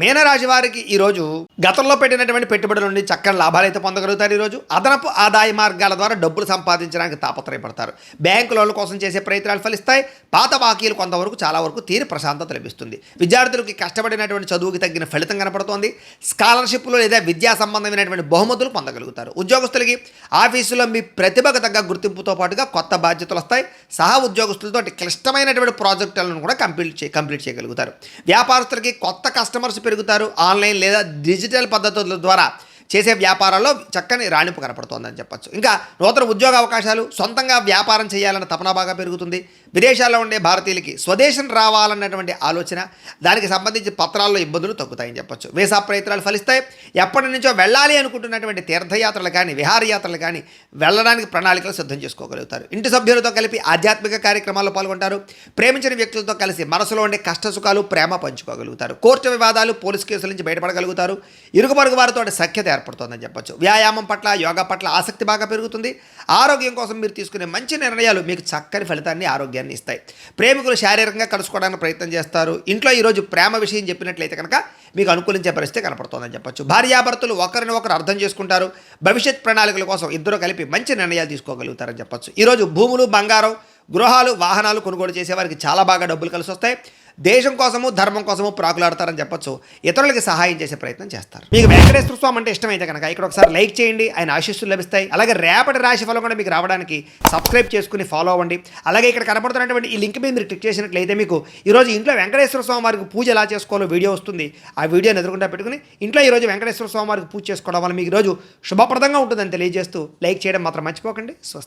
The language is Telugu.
మీనరాశి వారికి ఈరోజు గతంలో పెట్టినటువంటి పెట్టుబడుల నుండి చక్కని లాభాలు అయితే పొందగలుగుతారు. ఈరోజు అదనపు ఆదాయ మార్గాల ద్వారా డబ్బులు సంపాదించడానికి తాపత్రయపడతారు. బ్యాంకు లోన్ల కోసం చేసే ప్రయత్నాలు ఫలిస్తాయి. పాత బాకీలు కొంతవరకు చాలా వరకు తీరి ప్రశాంతత లభిస్తుంది. విద్యార్థులకి కష్టపడినటువంటి చదువుకి తగ్గిన ఫలితం కనపడుతోంది. స్కాలర్షిప్లు లేదా విద్యా సంబంధమైనటువంటి బహుమతులు పొందగలుగుతారు. ఉద్యోగస్తులకి ఆఫీసులో మీ ప్రతిభకు తగ్గ గుర్తింపుతో పాటుగా కొత్త బాధ్యతలు వస్తాయి. సహా ఉద్యోగస్తులతో క్లిష్టమైనటువంటి ప్రాజెక్టులను కూడా కంప్లీట్ చేయగలుగుతారు. వ్యాపారస్తులకి కొత్త కస్టమర్స్ పెరుగుతారు. ఆన్లైన్ లేదా డిజిటల్ పద్ధతుల ద్వారా చేసే వ్యాపారాల్లో చక్కని రాణింపు కనపడుతోందని చెప్పచ్చు. ఇంకా నూతన ఉద్యోగ అవకాశాలు, సొంతంగా వ్యాపారం చేయాలన్న తపన బాగా పెరుగుతుంది. విదేశాల్లో ఉండే భారతీయులకి స్వదేశం రావాలన్నటువంటి ఆలోచన, దానికి సంబంధించి పత్రాల్లో ఇబ్బందులు తగ్గుతాయని చెప్పచ్చు. వీసా ప్రయత్నాలు ఫలిస్తాయి. ఎప్పటి నుంచో వెళ్ళాలి అనుకుంటున్నటువంటి తీర్థయాత్రలు కానీ విహారయాత్రలు కానీ వెళ్ళడానికి ప్రణాళికలు సిద్ధం చేసుకోగలుగుతారు. ఇంటి సభ్యులతో కలిపి ఆధ్యాత్మిక కార్యక్రమాల్లో పాల్గొంటారు. ప్రేమించిన వ్యక్తులతో కలిసి మనసులో ఉండే కష్టసుఖాలు ప్రేమ పంచుకోగలుగుతారు. కోర్టు వివాదాలు, పోలీసు కేసుల నుంచి బయటపడగలుగుతారు. ఇరుగు పొరుగు వారితో సఖ్యత ఏర్పడుతుందని చెప్పచ్చు. వ్యాయామం పట్ల, యోగా పట్ల ఆసక్తి బాగా పెరుగుతుంది. ఆరోగ్యం కోసం మీరు తీసుకునే మంచి నిర్ణయాలు మీకు చక్కని ఫలితాన్ని, ఆరోగ్యాన్ని ఇస్తాయి. ప్రేమికులు శారీరకంగా కలుసుకోవడానికి ప్రయత్నం చేస్తారు. ఇంట్లో ఈరోజు ప్రేమ విషయం చెప్పినట్లయితే కనుక మీకు అనుకూలించే పరిస్థితి కనపడుతుందని చెప్పచ్చు. భార్యాభర్తలు ఒకరిని ఒకరు అర్థం చేసుకుంటారు. భవిష్యత్ ప్రణాళికల కోసం ఇద్దరు కలిపి మంచి నిర్ణయాలు తీసుకోగలుగుతారని చెప్పచ్చు. ఈరోజు భూములు, బంగారం, గృహాలు, వాహనాలు కొనుగోలు చేసే వారికి చాలా బాగా డబ్బులు కలిసి వస్తాయి. దేశం కోసము, ధర్మం కోసము ప్రాకులాడతారని చెప్పొచ్చు. ఇతరులకి సహాయం చేసే ప్రయత్నం చేస్తారు. మీకు వెంకటేశ్వర స్వామి అంటే ఇష్టమైతే కనుక ఇక్కడ ఒకసారి లైక్ చేయండి. ఆయన ఆశీస్సులు లభిస్తాయి. అలాగే రేపటి రాశి ఫలం కూడా మీకు రావడానికి సబ్స్క్రైబ్ చేసుకుని ఫాలో అవ్వండి. అలాగే ఇక్కడ కనపడుతున్నటువంటి ఈ లింక్ మీద మీరు క్లిక్ చేసినట్లయితే మీకు ఈరోజు ఇంట్లో వెంకటేశ్వర స్వామి వారికి పూజ ఎలా చేసుకోవాలో వీడియో వస్తుంది. ఆ వీడియోని ఎదురుకుండా పెట్టుకుని ఇంట్లో ఈరోజు వెంకటేశ్వర స్వామి వారికి పూజ చేసుకోవడం వల్ల మీకు ఈరోజు శుభప్రదంగా ఉంటుందని తెలియజేస్తూ లైక్ చేయడం మాత్రం మర్చిపోకండి. స్వస్తి.